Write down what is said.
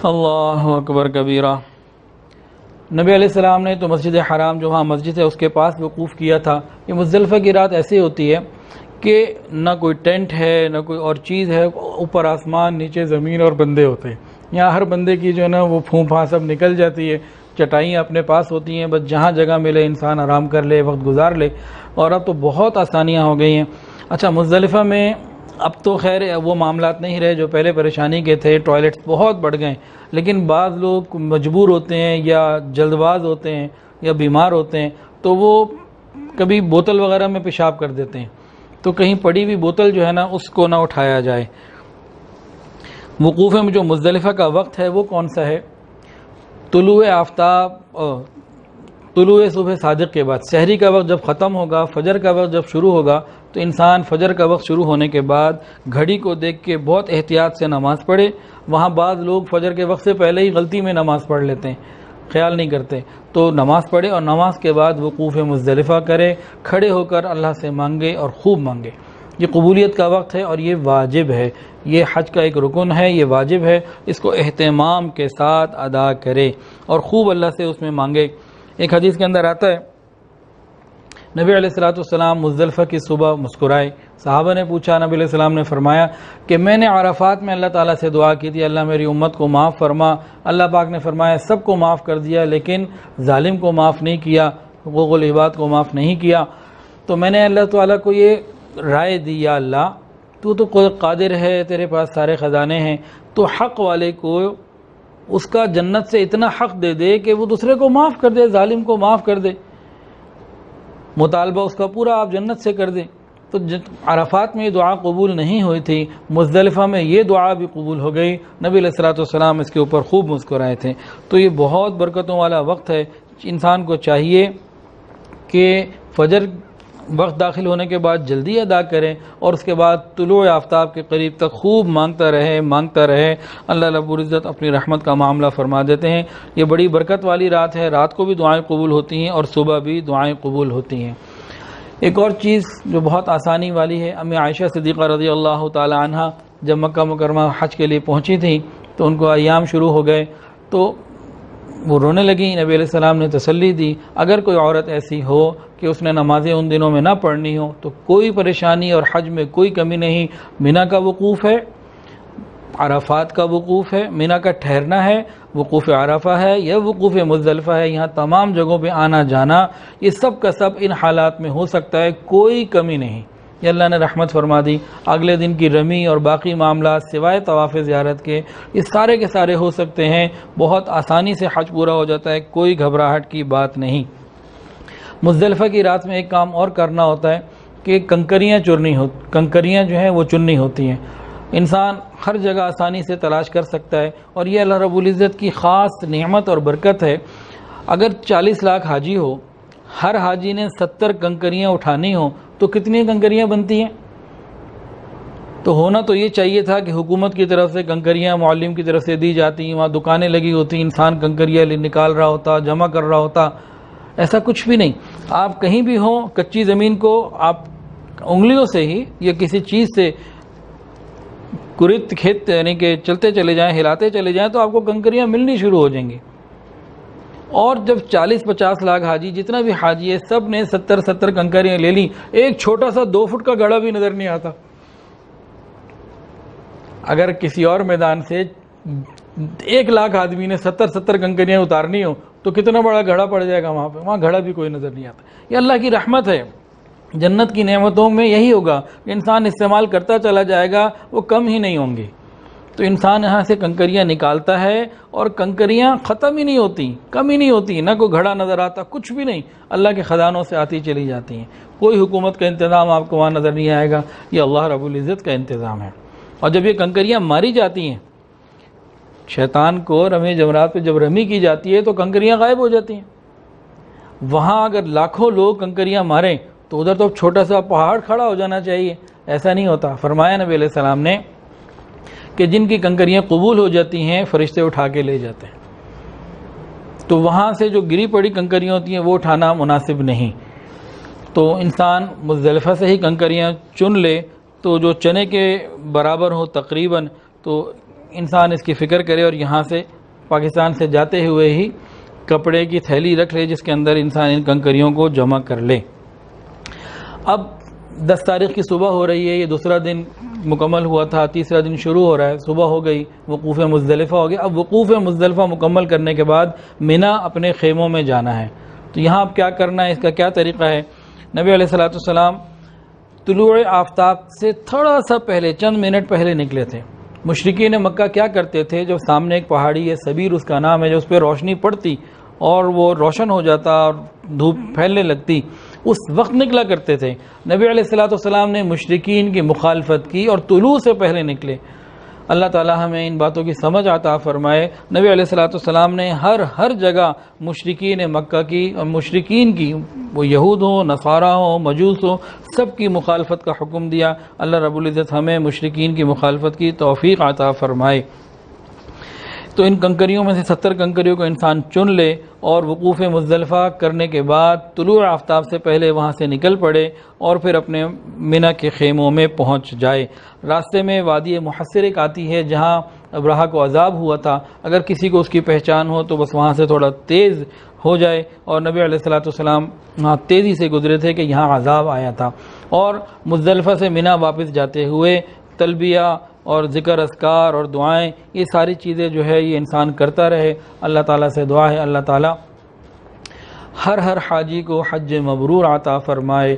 اللہ اکبر کبیرہ۔ نبی علیہ السلام نے تو مسجد حرام جو وہاں مسجد ہے اس کے پاس وقوف کیا تھا۔ یہ مزدلفہ کی رات ایسی ہوتی ہے کہ نہ کوئی ٹینٹ ہے نہ کوئی اور چیز ہے، اوپر آسمان نیچے زمین اور بندے ہوتے ہیں۔ یہاں ہر بندے کی جو ہے نا وہ پھوں پھاں سب نکل جاتی ہے، چٹائیاں اپنے پاس ہوتی ہیں، بس جہاں جگہ ملے انسان آرام کر لے، وقت گزار لے۔ اور اب تو بہت آسانیاں ہو گئی ہیں۔ اچھا، مزدلفہ میں اب تو خیر وہ معاملات نہیں رہے جو پہلے پریشانی کے تھے، ٹوائلٹس بہت بڑھ گئے، لیکن بعض لوگ مجبور ہوتے ہیں یا جلد باز ہوتے ہیں یا بیمار ہوتے ہیں تو وہ کبھی بوتل وغیرہ میں پیشاب کر دیتے ہیں، تو کہیں پڑی ہوئی بوتل جو ہے نا اس کو نہ اٹھایا جائے۔ وقوف میں جو مزدلفہ کا وقت ہے وہ کون سا ہے؟ طلوع آفتاب، طلوع صبح صادق کے بعد، سحری کا وقت جب ختم ہوگا، فجر کا وقت جب شروع ہوگا، تو انسان فجر کا وقت شروع ہونے کے بعد گھڑی کو دیکھ کے بہت احتیاط سے نماز پڑھے۔ وہاں بعض لوگ فجر کے وقت سے پہلے ہی غلطی میں نماز پڑھ لیتے ہیں، خیال نہیں کرتے، تو نماز پڑھے اور نماز کے بعد وقوف مزدلفہ کرے، کھڑے ہو کر اللہ سے مانگے اور خوب مانگے۔ یہ قبولیت کا وقت ہے اور یہ واجب ہے، یہ حج کا ایک رکن ہے، یہ واجب ہے، اس کو اہتمام کے ساتھ ادا کرے اور خوب اللہ سے اس میں مانگے۔ ایک حدیث کے اندر آتا ہے نبی علیہ السلام مزدلفہ کی صبح مسکرائے۔ صحابہ نے پوچھا، نبی علیہ السلام نے فرمایا کہ میں نے عرفات میں اللہ تعالیٰ سے دعا کی تھی، اللہ میری امت کو معاف فرما۔ اللہ پاک نے فرمایا سب کو معاف کر دیا لیکن ظالم کو معاف نہیں کیا، حقوق العباد کو معاف نہیں کیا۔ تو میں نے اللہ تعالیٰ کو یہ رائے دی، یا اللہ تو قادر ہے، تیرے پاس سارے خزانے ہیں، تو حق والے کو اس کا جنت سے اتنا حق دے دے کہ وہ دوسرے کو معاف کر دے، ظالم کو معاف کر دے، مطالبہ اس کا پورا آپ جنت سے کر دیں۔ تو عرفات میں یہ دعا قبول نہیں ہوئی تھی، مزدلفہ میں یہ دعا بھی قبول ہو گئی، نبی علیہ السلام اس کے اوپر خوب مسکرائے تھے۔ تو یہ بہت برکتوں والا وقت ہے، انسان کو چاہیے کہ فجر وقت داخل ہونے کے بعد جلدی ادا کریں اور اس کے بعد طلوع آفتاب کے قریب تک خوب مانگتا رہے۔ اللہ رب العزت اپنی رحمت کا معاملہ فرما دیتے ہیں۔ یہ بڑی برکت والی رات ہے، رات کو بھی دعائیں قبول ہوتی ہیں اور صبح بھی دعائیں قبول ہوتی ہیں۔ ایک اور چیز جو بہت آسانی والی ہے، امی عائشہ صدیقہ رضی اللہ تعالی عنہ جب مکہ مکرمہ حج کے لیے پہنچی تھیں تو ان کو ایام شروع ہو گئے تو وہ رونے لگیں۔ نبی علیہ السلام نے تسلی دی، اگر کوئی عورت ایسی ہو کہ اس نے نمازیں ان دنوں میں نہ پڑھنی ہو تو کوئی پریشانی اور حج میں کوئی کمی نہیں، مینا کا وقوف ہے، عرفات کا وقوف ہے، مینا کا ٹھہرنا ہے، وقوف عرفہ ہے یا وقوف مزدلفہ ہے، یہاں تمام جگہوں پہ آنا جانا یہ سب کا سب ان حالات میں ہو سکتا ہے، کوئی کمی نہیں۔ یہ اللہ نے رحمت فرما دی۔ اگلے دن کی رمی اور باقی معاملات سوائے طواف زیارت کے یہ سارے کے سارے ہو سکتے ہیں، بہت آسانی سے حج پورا ہو جاتا ہے، کوئی گھبراہٹ کی بات نہیں۔ مزدلفہ کی رات میں ایک کام اور کرنا ہوتا ہے کہ کنکریاں جو ہیں وہ چننی ہوتی ہیں۔ انسان ہر جگہ آسانی سے تلاش کر سکتا ہے اور یہ اللہ رب العزت کی خاص نعمت اور برکت ہے۔ اگر 40 لاکھ حاجی ہو، ہر حاجی نے 70 کنکریاں اٹھانی ہوں تو کتنی کنکریاں بنتی ہیں؟ تو ہونا تو یہ چاہیے تھا کہ حکومت کی طرف سے کنکریاں معلم کی طرف سے دی جاتی ہیں، وہاں دکانیں لگی ہوتی ہیں، انسان کنکریاں نکال رہا ہوتا، جمع کر رہا ہوتا، ایسا کچھ بھی نہیں۔ آپ کہیں بھی ہوں، کچی زمین کو آپ انگلیوں سے ہی یا کسی چیز سے کرت کھیت یعنی کہ چلتے چلے جائیں، ہلاتے چلے جائیں تو آپ کو کنکریاں ملنی شروع ہو جائیں گی۔ اور جب 40-50 لاکھ حاجی جتنا بھی حاجی ہے سب نے 70 کنکریاں لے لیں، ایک چھوٹا سا 2 فٹ کا گڑھا بھی نظر نہیں آتا۔ اگر کسی اور میدان سے 1 لاکھ آدمی نے 70 کنکریاں اتارنی ہو تو کتنا بڑا گھڑا پڑ جائے گا وہاں پہ، وہاں گھڑا بھی کوئی نظر نہیں آتا۔ یہ اللہ کی رحمت ہے، جنت کی نعمتوں میں یہی ہوگا کہ انسان استعمال کرتا چلا جائے گا، وہ کم ہی نہیں ہوں گی۔ تو انسان یہاں سے کنکریاں نکالتا ہے اور کنکریاں ختم ہی نہیں ہوتی، کم ہی نہیں ہوتی، نہ کوئی گھڑا نظر آتا، کچھ بھی نہیں، اللہ کے خزانوں سے آتی چلی جاتی ہیں۔ کوئی حکومت کا انتظام آپ کو وہاں نظر نہیں آئے گا، یہ اللہ رب العزت کا انتظام ہے۔ اور جب یہ کنکریاں ماری جاتی ہیں، شیطان کو رمی جمرات پہ جب رمی کی جاتی ہے تو کنکریاں غائب ہو جاتی ہیں۔ وہاں اگر لاکھوں لوگ کنکریاں ماریں تو ادھر تو چھوٹا سا پہاڑ کھڑا ہو جانا چاہیے، ایسا نہیں ہوتا۔ فرمایا نبی علیہ السلام نے کہ جن کی کنکریاں قبول ہو جاتی ہیں فرشتے اٹھا کے لے جاتے ہیں، تو وہاں سے جو گری پڑی کنکریاں ہوتی ہیں وہ اٹھانا مناسب نہیں۔ تو انسان مزدلفہ سے ہی کنکریاں چن لے تو جو چنے کے برابر ہو تقریباً، تو انسان اس کی فکر کرے اور یہاں سے پاکستان سے جاتے ہوئے ہی کپڑے کی تھیلی رکھ لے جس کے اندر انسان ان کنکریوں کو جمع کر لے۔ اب 10 تاریخ کی صبح ہو رہی ہے، یہ دوسرا دن مکمل ہوا تھا، تیسرا دن شروع ہو رہا ہے، صبح ہو گئی، وقوف مزدلفہ ہو گیا۔ اب وقوف مزدلفہ مکمل کرنے کے بعد منا اپنے خیموں میں جانا ہے۔ تو یہاں اب کیا کرنا ہے، اس کا کیا طریقہ ہے؟ نبی علیہ السلام طلوع آفتاب سے تھوڑا سا پہلے، چند منٹ پہلے نکلے تھے۔ مشرکین مکہ کیا کرتے تھے، جو سامنے ایک پہاڑی ہے، سبیر اس کا نام ہے، جو اس پہ روشنی پڑتی اور وہ روشن ہو جاتا اور دھوپ پھیلنے لگتی، اس وقت نکلا کرتے تھے۔ نبی علیہ السلام نے مشرکین کی مخالفت کی اور طلوع سے پہلے نکلے۔ اللہ تعالی ہمیں ان باتوں کی سمجھ عطا فرمائے۔ نبی علیہ السلام نے ہر جگہ مشرکین مکہ کی اور مشرکین کی، وہ یہود ہوں، نصارہ ہوں، مجوس ہوں، سب کی مخالفت کا حکم دیا۔ اللہ رب العزت ہمیں مشرکین کی مخالفت کی توفیق عطا فرمائے۔ تو ان کنکریوں میں سے 70 کنکریوں کو انسان چن لے اور وقوف مزدلفہ کرنے کے بعد طلوع آفتاب سے پہلے وہاں سے نکل پڑے اور پھر اپنے منا کے خیموں میں پہنچ جائے۔ راستے میں وادی محصر ایک آتی ہے جہاں ابرہہ کو عذاب ہوا تھا، اگر کسی کو اس کی پہچان ہو تو بس وہاں سے تھوڑا تیز ہو جائے، اور نبی علیہ السلام وہاں تیزی سے گزرے تھے کہ یہاں عذاب آیا تھا۔ اور مزدلفہ سے منا واپس جاتے ہوئے تلبیہ اور ذکر اذکار اور دعائیں، یہ ساری چیزیں جو ہے یہ انسان کرتا رہے۔ اللہ تعالیٰ سے دعا ہے اللہ تعالیٰ ہر حاجی کو حج مبرور عطا فرمائے۔